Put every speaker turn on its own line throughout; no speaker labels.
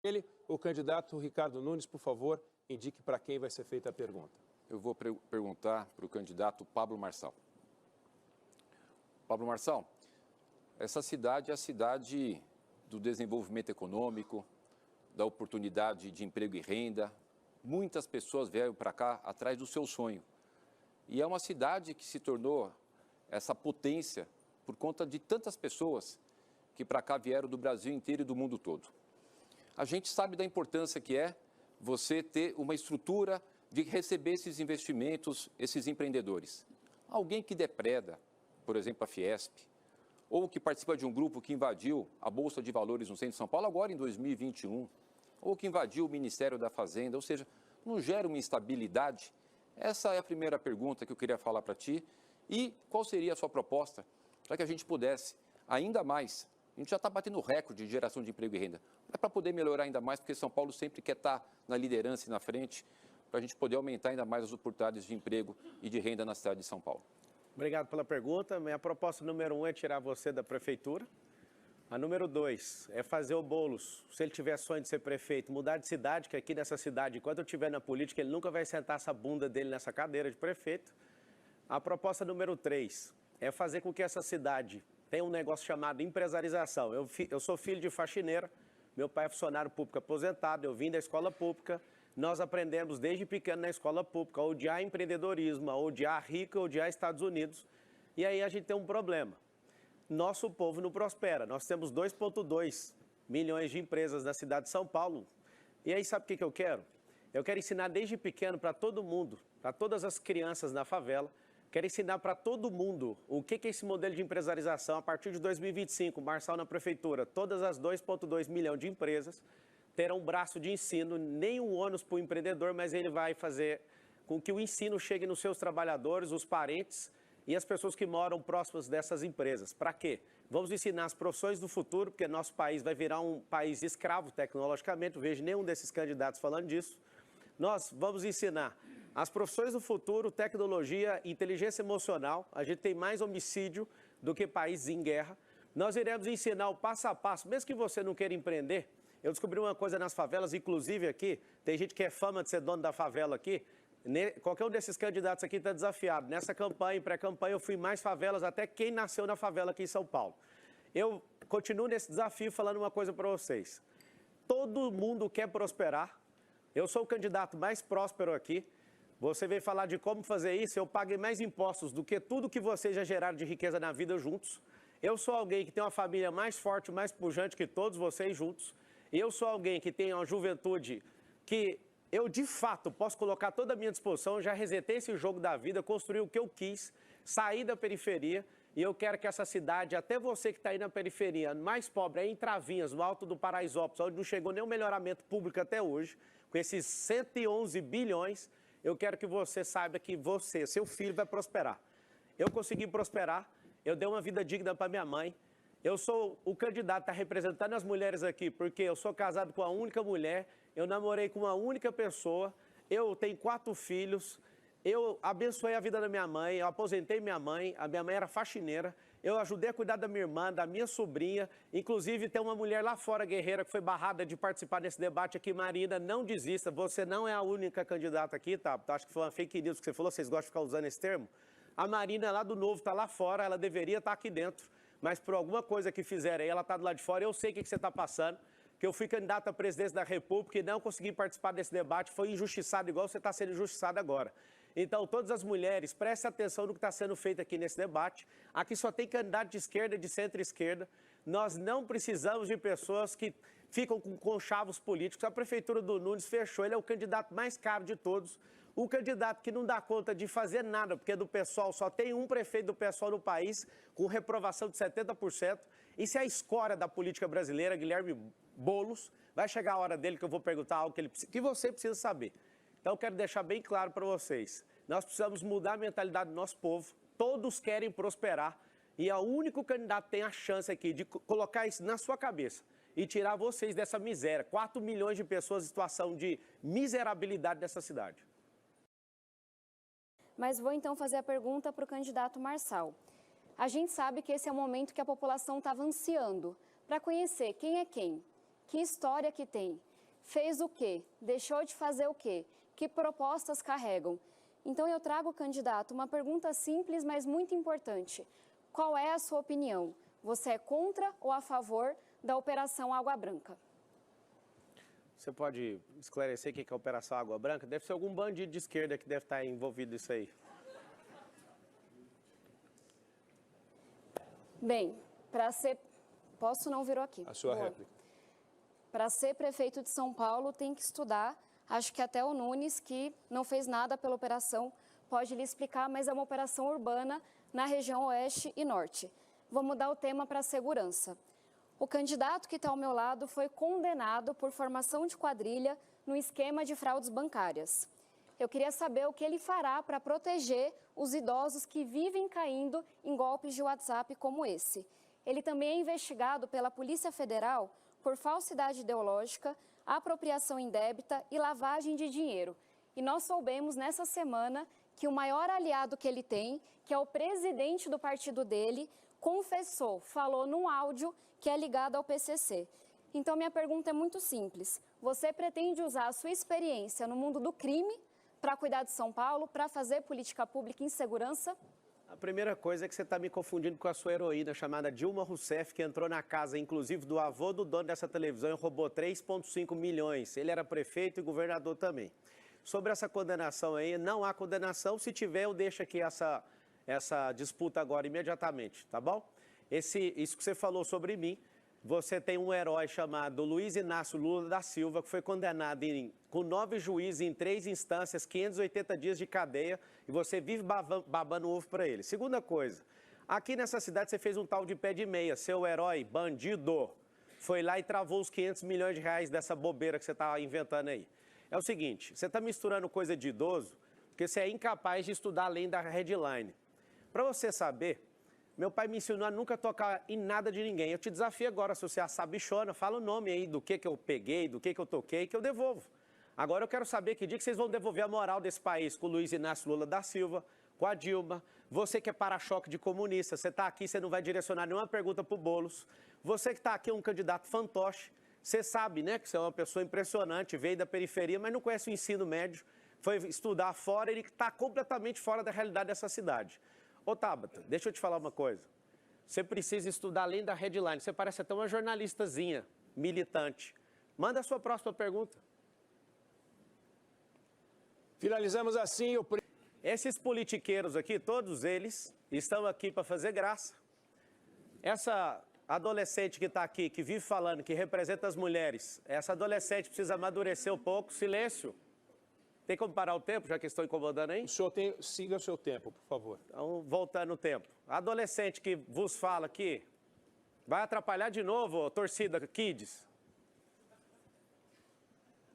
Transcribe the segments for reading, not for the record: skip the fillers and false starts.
Ele, o candidato Ricardo Nunes, por favor, indique para quem vai ser feita a pergunta.
Eu vou perguntar para o candidato Pablo Marçal. Pablo Marçal, essa cidade é a cidade do desenvolvimento econômico, da oportunidade de emprego e renda. Muitas pessoas vieram para cá atrás do seu sonho. E é uma cidade que se tornou essa potência por conta de tantas pessoas que para cá vieram do Brasil inteiro e do mundo todo. A gente sabe da importância que é você ter uma estrutura de receber esses investimentos, esses empreendedores. Alguém que depreda, por exemplo, a Fiesp, ou que participa de um grupo que invadiu a Bolsa de Valores no centro de São Paulo, agora em 2021, ou que invadiu o Ministério da Fazenda, ou seja, não gera uma instabilidade? Essa é a primeira pergunta que eu queria falar para ti. E qual seria a sua proposta para que a gente pudesse, ainda mais, a gente já está batendo recorde de geração de emprego e renda, é para poder melhorar ainda mais, porque São Paulo sempre quer estar na liderança e na frente, para a gente poder aumentar ainda mais as oportunidades de emprego e de renda na cidade de São Paulo.
Obrigado pela pergunta. Minha proposta número 1 é tirar você da prefeitura. A número 2 é fazer o Boulos, se ele tiver sonho de ser prefeito, mudar de cidade, que aqui nessa cidade, enquanto eu estiver na política, ele nunca vai sentar essa bunda dele nessa cadeira de prefeito. A proposta número 3 é fazer com que essa cidade tenha um negócio chamado empresarização. Eu sou filho de faxineira, meu pai é funcionário público aposentado, eu vim da escola pública. Nós aprendemos desde pequeno na escola pública a odiar empreendedorismo, a odiar rico, a odiar Estados Unidos. E aí a gente tem um problema. Nosso povo não prospera. Nós temos 2,2 milhões de empresas na cidade de São Paulo. E aí sabe o que eu quero? Eu quero ensinar desde pequeno para todo mundo, para todas as crianças na favela, quero ensinar para todo mundo o que é esse modelo de empresarização. A partir de 2025, Marçal na prefeitura, todas as 2,2 milhões de empresas terão um braço de ensino, nenhum ônus para o empreendedor, mas ele vai fazer com que o ensino chegue nos seus trabalhadores, os parentes e as pessoas que moram próximas dessas empresas. Para quê? Vamos ensinar as profissões do futuro, porque nosso país vai virar um país escravo tecnologicamente, não vejo nenhum desses candidatos falando disso. Nós vamos ensinar as profissões do futuro, tecnologia, inteligência emocional. A gente tem mais homicídio do que países em guerra. Nós iremos ensinar o passo a passo, mesmo que você não queira empreender. Eu descobri uma coisa nas favelas, inclusive aqui, tem gente que é fama de ser dono da favela aqui. Qualquer um desses candidatos aqui está desafiado. Nessa campanha, pré-campanha, eu fui em mais favelas, até quem nasceu na favela aqui em São Paulo. Eu continuo nesse desafio falando uma coisa para vocês. Todo mundo quer prosperar. Eu sou o candidato mais próspero aqui. Você veio falar de como fazer isso, eu paguei mais impostos do que tudo que vocês já geraram de riqueza na vida juntos. Eu sou alguém que tem uma família mais forte, mais pujante que todos vocês juntos. Eu sou alguém que tem uma juventude que eu, de fato, posso colocar toda a minha disposição, já resetei esse jogo da vida, construí o que eu quis, saí da periferia e eu quero que essa cidade, até você que está aí na periferia, mais pobre, é em Travinhas, no Alto do Paraisópolis, onde não chegou nenhum melhoramento público até hoje, com esses 111 bilhões, eu quero que você saiba que você, seu filho, vai prosperar. Eu consegui prosperar, eu dei uma vida digna para minha mãe. Eu sou o candidato que está representando as mulheres aqui, porque eu sou casado com uma única mulher, eu namorei com uma única pessoa, eu tenho 4 filhos, eu abençoei a vida da minha mãe, eu aposentei minha mãe, a minha mãe era faxineira, eu ajudei a cuidar da minha irmã, da minha sobrinha, inclusive tem uma mulher lá fora, guerreira, que foi barrada de participar desse debate aqui. Marina, não desista, você não é a única candidata aqui, tá? Acho que foi uma fake news que você falou, vocês gostam de ficar usando esse termo? A Marina lá do Novo está lá fora, ela deveria estar aqui dentro. Mas por alguma coisa que fizeram aí, ela está do lado de fora, eu sei o que você está passando, que eu fui candidato à presidência da República e não consegui participar desse debate, foi injustiçado igual você está sendo injustiçado agora. Então, todas as mulheres, prestem atenção no que está sendo feito aqui nesse debate. Aqui só tem candidato de esquerda, de centro-esquerda. Nós não precisamos de pessoas que ficam com conchavos políticos. A prefeitura do Nunes fechou, ele é o candidato mais caro de todos. O candidato que não dá conta de fazer nada, porque do PSOL só tem um prefeito do PSOL no país, com reprovação de 70%. Isso é a escória da política brasileira, Guilherme Boulos. Vai chegar a hora dele que eu vou perguntar algo que você precisa saber. Então, eu quero deixar bem claro para vocês. Nós precisamos mudar a mentalidade do nosso povo. Todos querem prosperar. E é o único candidato que tem a chance aqui de colocar isso na sua cabeça e tirar vocês dessa miséria. 4 milhões de pessoas em situação de miserabilidade dessa cidade.
Mas vou então fazer a pergunta para o candidato Marçal. A gente sabe que esse é o momento que a população estava ansiando para conhecer quem é quem, que história que tem. Fez o quê? Deixou de fazer o quê? Que propostas carregam? Então eu trago, candidato, uma pergunta simples, mas muito importante. Qual é a sua opinião? Você é contra ou a favor da Operação Água Branca?
Você pode esclarecer o que é a Operação Água Branca? Deve ser algum bandido de esquerda que deve estar envolvido nisso aí.
Bem, para ser... Posso não virou aqui.
A sua
Boa.
réplica.
Para ser prefeito de São Paulo, tem que estudar. Acho que até o Nunes, que não fez nada pela operação, pode lhe explicar, mas é uma operação urbana na região oeste e norte. Vou mudar o tema para a segurança. O candidato que está ao meu lado foi condenado por formação de quadrilha no esquema de fraudes bancárias. Eu queria saber o que ele fará para proteger os idosos que vivem caindo em golpes de WhatsApp como esse. Ele também é investigado pela Polícia Federal por falsidade ideológica, apropriação indébita e lavagem de dinheiro. E nós soubemos nessa semana que o maior aliado que ele tem, que é o presidente do partido dele, confessou, falou num áudio que é ligado ao PCC. Então, minha pergunta é muito simples. Você pretende usar a sua experiência no mundo do crime para cuidar de São Paulo, para fazer política pública em segurança?
A primeira coisa é que você está me confundindo com a sua heroína chamada Dilma Rousseff, que entrou na casa, inclusive, do avô do dono dessa televisão e roubou 3,5 milhões. Ele era prefeito e governador também. Sobre essa condenação aí, não há condenação. Se tiver, eu deixo aqui essa disputa agora imediatamente, tá bom? Isso que você falou sobre mim, você tem um herói chamado Luiz Inácio Lula da Silva, que foi condenado com 9 juízes em 3 instâncias, 580 dias de cadeia, e você vive babando ovo para ele. Segunda coisa, aqui nessa cidade você fez um tal de pé de meia, seu herói, bandido, foi lá e travou os 500 milhões de reais dessa bobeira que você está inventando aí. É o seguinte, você está misturando coisa de idoso, porque você é incapaz de estudar além da headline. Para você saber, meu pai me ensinou a nunca tocar em nada de ninguém. Eu te desafio agora, se você é sabichona, fala o nome aí do que eu peguei, do que eu toquei, que eu devolvo. Agora eu quero saber que dia que vocês vão devolver a moral desse país com o Luiz Inácio Lula da Silva, com a Dilma. Você que é para-choque de comunista, você está aqui, você não vai direcionar nenhuma pergunta para o Boulos. Você que está aqui é um candidato fantoche. Você sabe, né, que você é uma pessoa impressionante, veio da periferia, mas não conhece o ensino médio, foi estudar fora, ele está completamente fora da realidade dessa cidade. Ô, Tabata, deixa eu te falar uma coisa. Você precisa estudar além da headline. Você parece até uma jornalistazinha, militante. Manda a sua próxima pergunta.
Finalizamos assim o...
Esses politiqueiros aqui, todos eles, estão aqui para fazer graça. Essa adolescente que está aqui, que vive falando, que representa as mulheres, essa adolescente precisa amadurecer um pouco. Silêncio. Tem como parar o tempo, já que estão incomodando aí?
O senhor siga o seu tempo, por favor.
Então, voltando o tempo. A adolescente que vos fala aqui, vai atrapalhar de novo, torcida Kids.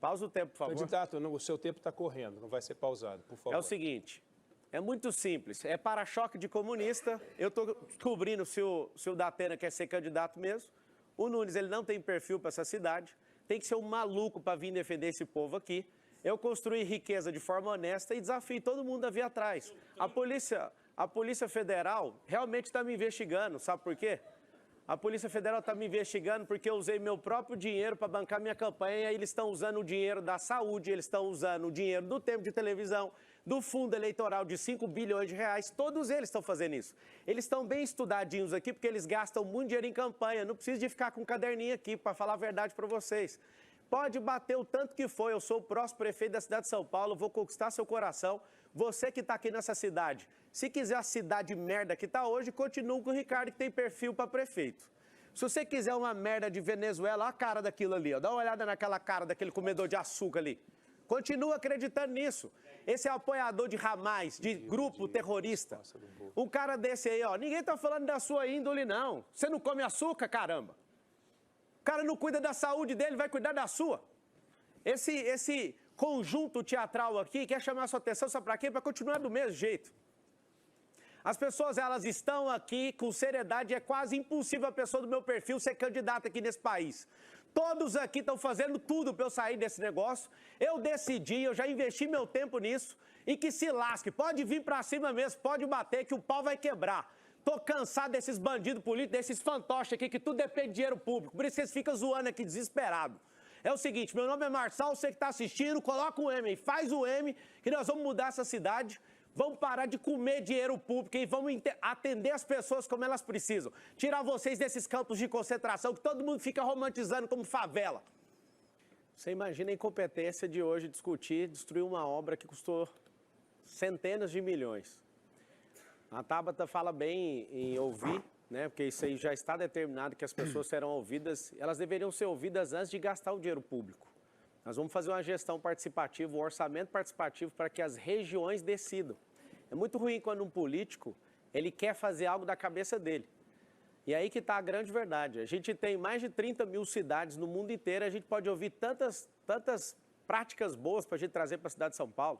Pausa o tempo, por favor.
Candidato, o seu tempo está correndo, não vai ser pausado, por favor.
É o seguinte, é muito simples, é para-choque de comunista. Eu estou descobrindo se o Datena quer ser candidato mesmo. O Nunes, ele não tem perfil para essa cidade, tem que ser um maluco para vir defender esse povo aqui. Eu construí riqueza de forma honesta e desafio todo mundo a vir atrás. A Polícia Federal realmente está me investigando, sabe por quê? A Polícia Federal está me investigando porque eu usei meu próprio dinheiro para bancar minha campanha e aí eles estão usando o dinheiro da saúde, eles estão usando o dinheiro do tempo de televisão, do fundo eleitoral de 5 bilhões de reais, todos eles estão fazendo isso. Eles estão bem estudadinhos aqui porque eles gastam muito dinheiro em campanha, não preciso de ficar com um caderninho aqui para falar a verdade para vocês. Pode bater o tanto que for, eu sou o próximo prefeito da cidade de São Paulo, vou conquistar seu coração. Você que está aqui nessa cidade, se quiser a cidade merda que está hoje, continua com o Ricardo que tem perfil para prefeito. Se você quiser uma merda de Venezuela, olha a cara daquilo ali, ó. Dá uma olhada naquela cara daquele comedor de açúcar ali. Continua acreditando nisso. Esse é o apoiador de Hamas, de grupo terrorista. Um cara desse aí, ó, ninguém está falando da sua índole, não. Você não come açúcar, caramba. O cara não cuida da saúde dele, vai cuidar da sua. Esse conjunto teatral aqui quer chamar a sua atenção, sabe para quê? Para continuar do mesmo jeito. As pessoas, elas estão aqui com seriedade, é quase impossível a pessoa do meu perfil ser candidata aqui nesse país. Todos aqui estão fazendo tudo para eu sair desse negócio. Eu decidi, eu já investi meu tempo nisso e que se lasque. Pode vir para cima mesmo, pode bater que o pau vai quebrar. Tô cansado desses bandidos políticos, desses fantoches aqui, que tudo depende de dinheiro público. Por isso vocês ficam zoando aqui, desesperado. É o seguinte, meu nome é Marçal, você que está assistindo, coloca o M aí, faz o M, que nós vamos mudar essa cidade. Vamos parar de comer dinheiro público e vamos atender as pessoas como elas precisam. Tirar vocês desses campos de concentração que todo mundo fica romantizando como favela. Você imagina a incompetência de hoje discutir, destruir uma obra que custou centenas de milhões. A Tabata fala bem em ouvir, né? Porque isso aí já está determinado que as pessoas serão ouvidas. Elas deveriam ser ouvidas antes de gastar o dinheiro público. Nós vamos fazer uma gestão participativa, um orçamento participativo para que as regiões decidam. É muito ruim quando um político ele quer fazer algo da cabeça dele. E aí que está a grande verdade. A gente tem mais de 30 mil cidades no mundo inteiro, a gente pode ouvir tantas práticas boas para a gente trazer para a cidade de São Paulo.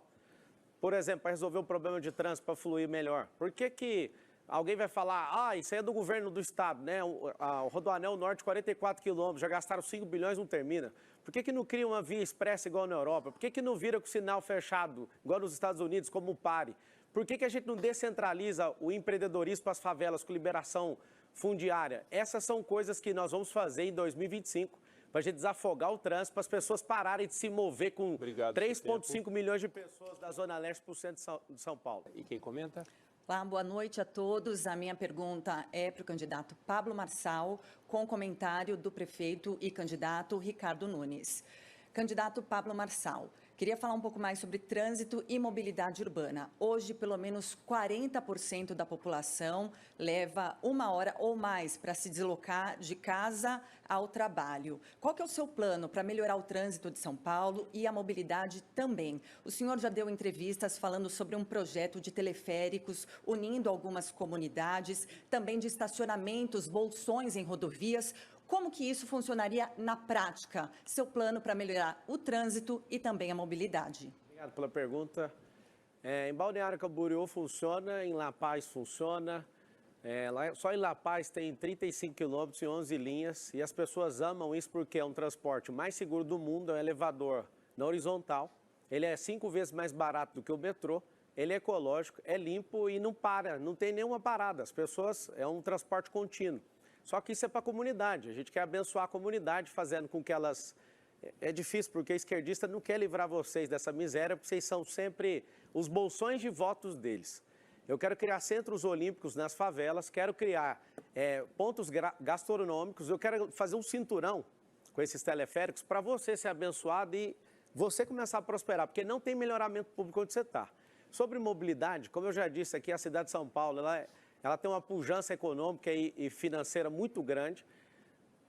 Por exemplo, para resolver o problema de trânsito, para fluir melhor. Por que alguém vai falar, isso aí é do governo do estado, né? O Rodoanel Norte, 44 quilômetros, já gastaram 5 bilhões, não termina. Por que não cria uma via expressa igual na Europa? Por que não vira com o sinal fechado, igual nos Estados Unidos, como o PARE? Por que a gente não descentraliza o empreendedorismo para as favelas com liberação fundiária? Essas são coisas que nós vamos fazer em 2025, para a gente desafogar o trânsito, para as pessoas pararem de se mover com 3,5 milhões de pessoas da Zona Leste para o centro de São Paulo.
E quem comenta?
Olá, boa noite a todos. A minha pergunta é para o candidato Pablo Marçal, com comentário do prefeito e candidato Ricardo Nunes. Candidato Pablo Marçal, queria falar um pouco mais sobre trânsito e mobilidade urbana. Hoje, pelo menos 40% da população leva 1 hora ou mais para se deslocar de casa ao trabalho. Qual que é o seu plano para melhorar o trânsito de São Paulo e a mobilidade também? O senhor já deu entrevistas falando sobre um projeto de teleféricos unindo algumas comunidades, também de estacionamentos, bolsões em rodovias. Como que isso funcionaria na prática? Seu plano para melhorar o trânsito e também a mobilidade.
Obrigado pela pergunta. Em Balneário Camboriú funciona, em La Paz funciona. Só em La Paz tem 35 quilômetros e 11 linhas. E as pessoas amam isso porque é um transporte mais seguro do mundo, é um elevador na horizontal. Ele é 5 vezes mais barato do que o metrô. Ele é ecológico, é limpo e não para, não tem nenhuma parada. As pessoas, é um transporte contínuo. Só que isso é para a comunidade, a gente quer abençoar a comunidade, fazendo com que elas... É difícil, porque a esquerdista não quer livrar vocês dessa miséria, porque vocês são sempre os bolsões de votos deles. Eu quero criar centros olímpicos nas favelas, quero criar pontos gastronômicos, eu quero fazer um cinturão com esses teleféricos para você ser abençoado e você começar a prosperar, porque não tem melhoramento público onde você está. Sobre mobilidade, como eu já disse aqui, a cidade de São Paulo, ela tem uma pujança econômica e financeira muito grande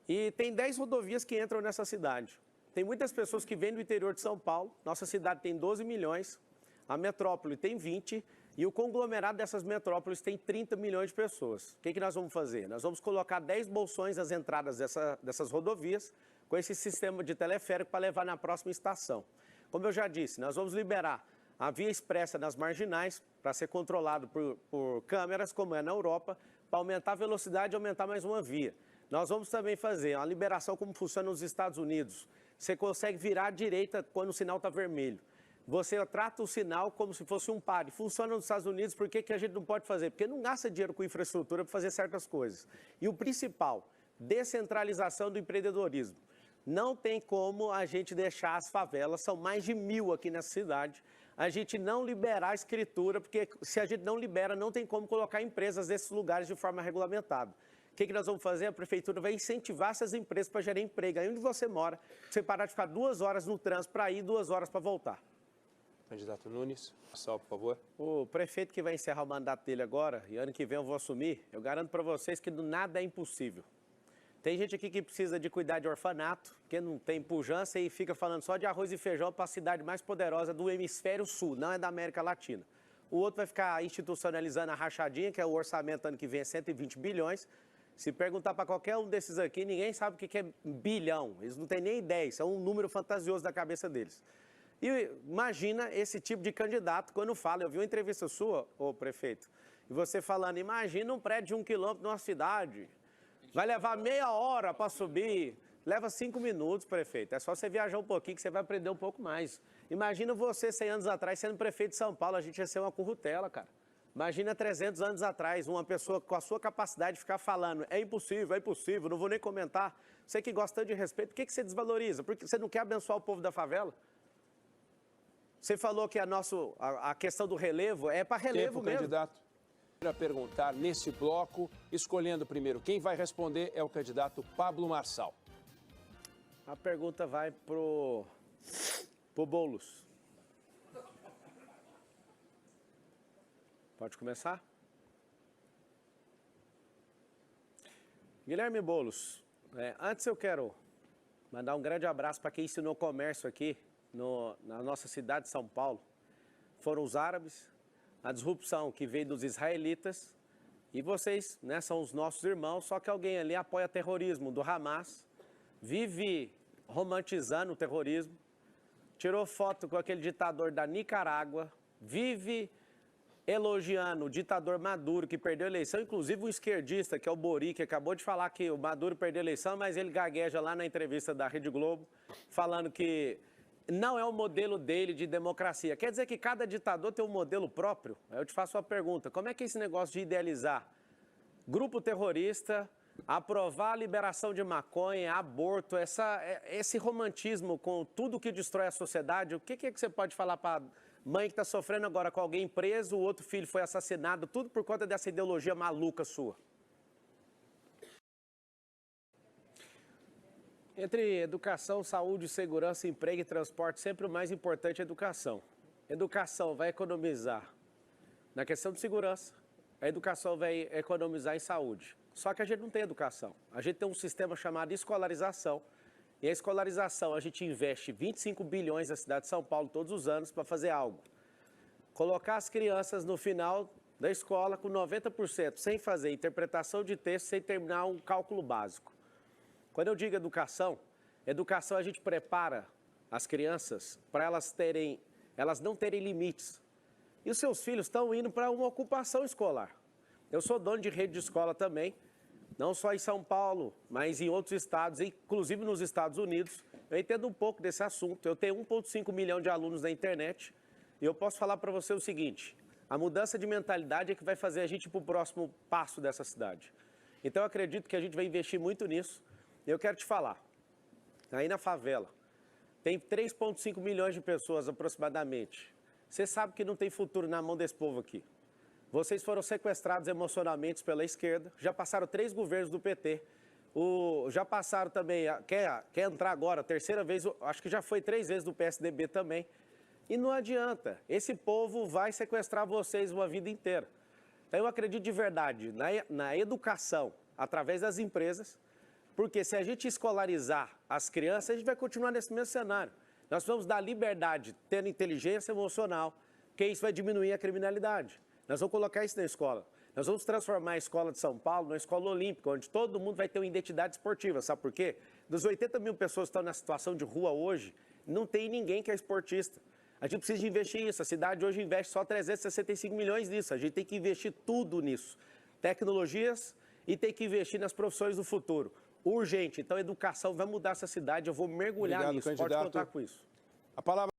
e tem 10 rodovias que entram nessa cidade. Tem muitas pessoas que vêm do interior de São Paulo, nossa cidade tem 12 milhões, a metrópole tem 20 e o conglomerado dessas metrópoles tem 30 milhões de pessoas. O que nós vamos fazer? Nós vamos colocar 10 bolsões nas entradas dessas rodovias com esse sistema de teleférico para levar na próxima estação. Como eu já disse, nós vamos liberar a via expressa nas marginais, para ser controlado por câmeras, como é na Europa, para aumentar a velocidade e aumentar mais uma via. Nós vamos também fazer uma liberação como funciona nos Estados Unidos. Você consegue virar à direita quando o sinal está vermelho. Você trata o sinal como se fosse um pare. Funciona nos Estados Unidos, por que a gente não pode fazer? Porque não gasta dinheiro com infraestrutura para fazer certas coisas. E o principal, descentralização do empreendedorismo. Não tem como a gente deixar as favelas, são mais de 1.000 aqui nessa cidade, a gente não liberar a escritura, porque se a gente não libera, não tem como colocar empresas nesses lugares de forma regulamentada. O que nós vamos fazer? A prefeitura vai incentivar essas empresas para gerar emprego. Aí onde você mora, você parar de ficar 2 horas no trânsito para ir, 2 horas para voltar.
Candidato Nunes, Marçal, por favor.
O prefeito que vai encerrar o mandato dele agora, e ano que vem eu vou assumir, eu garanto para vocês que nada é impossível. Tem gente aqui que precisa de cuidar de orfanato, que não tem pujança e fica falando só de arroz e feijão para a cidade mais poderosa do hemisfério sul, não é da América Latina. O outro vai ficar institucionalizando a rachadinha, que é o orçamento ano que vem é 120 bilhões. Se perguntar para qualquer um desses aqui, ninguém sabe o que é bilhão. Eles não têm nem ideia, isso é um número fantasioso da cabeça deles. E imagina esse tipo de candidato quando fala. Eu vi uma entrevista sua, ô prefeito, e você falando, imagina um prédio de 1 quilômetro numa cidade. Vai levar meia hora para subir, leva 5 minutos, prefeito. É só você viajar um pouquinho que você vai aprender um pouco mais. Imagina você 100 anos atrás sendo prefeito de São Paulo, a gente ia ser uma currutela, cara. Imagina 300 anos atrás, uma pessoa com a sua capacidade de ficar falando, é impossível, não vou nem comentar. Você que gosta tanto de respeito, por que você desvaloriza? Porque você não quer abençoar o povo da favela? Você falou que a questão do relevo é para relevo mesmo.
Candidato. Para perguntar nesse bloco, escolhendo primeiro quem vai responder é o candidato Pablo Marçal.
A pergunta vai pro Boulos. Pode começar? Guilherme Boulos, antes eu quero mandar um grande abraço para quem ensinou comércio aqui na nossa cidade de São Paulo. Foram os árabes, a disrupção que veio dos israelitas, e vocês, né, são os nossos irmãos, só que alguém ali apoia terrorismo do Hamas, vive romantizando o terrorismo, tirou foto com aquele ditador da Nicarágua, vive elogiando o ditador Maduro, que perdeu a eleição, inclusive o esquerdista, que é o Bori, que acabou de falar que o Maduro perdeu a eleição, mas ele gagueja lá na entrevista da Rede Globo, falando que não é o modelo dele de democracia. Quer dizer que cada ditador tem um modelo próprio? Eu te faço uma pergunta, como é que é esse negócio de idealizar grupo terrorista, aprovar a liberação de maconha, aborto, esse romantismo com tudo que destrói a sociedade, o que você pode falar para mãe que está sofrendo agora com alguém preso, o outro filho foi assassinado, tudo por conta dessa ideologia maluca sua? Entre educação, saúde, segurança, emprego e transporte, sempre o mais importante é educação. Educação vai economizar na questão de segurança, a educação vai economizar em saúde. Só que a gente não tem educação. A gente tem um sistema chamado escolarização. E a escolarização, a gente investe 25 bilhões na cidade de São Paulo todos os anos para fazer algo. Colocar as crianças no final da escola com 90%, sem fazer interpretação de texto, sem terminar um cálculo básico. Quando eu digo educação a gente prepara as crianças para elas não terem limites. E os seus filhos estão indo para uma ocupação escolar. Eu sou dono de rede de escola também, não só em São Paulo, mas em outros estados, inclusive nos Estados Unidos. Eu entendo um pouco desse assunto. Eu tenho 1,5 milhão de alunos na internet e eu posso falar para você o seguinte, a mudança de mentalidade é que vai fazer a gente ir para o próximo passo dessa cidade. Então eu acredito que a gente vai investir muito nisso. E eu quero te falar, aí na favela, tem 3,5 milhões de pessoas aproximadamente. Você sabe que não tem futuro na mão desse povo aqui. Vocês foram sequestrados emocionalmente pela esquerda, já passaram 3 governos do PT, já passaram também, quer entrar agora, terceira vez, acho que já foi 3 vezes do PSDB também. E não adianta, esse povo vai sequestrar vocês uma vida inteira. Então eu acredito de verdade na educação, através das empresas, porque se a gente escolarizar as crianças, a gente vai continuar nesse mesmo cenário. Nós vamos dar liberdade, tendo inteligência emocional, que isso vai diminuir a criminalidade. Nós vamos colocar isso na escola. Nós vamos transformar a escola de São Paulo numa escola olímpica, onde todo mundo vai ter uma identidade esportiva. Sabe por quê? Dos 80 mil pessoas que estão na situação de rua hoje, não tem ninguém que é esportista. A gente precisa de investir nisso. A cidade hoje investe só 365 milhões nisso. A gente tem que investir tudo nisso. Tecnologias e tem que investir nas profissões do futuro. Urgente. Então, a educação vai mudar essa cidade. Eu vou mergulhar nisso. Pode contar com isso.
A palavra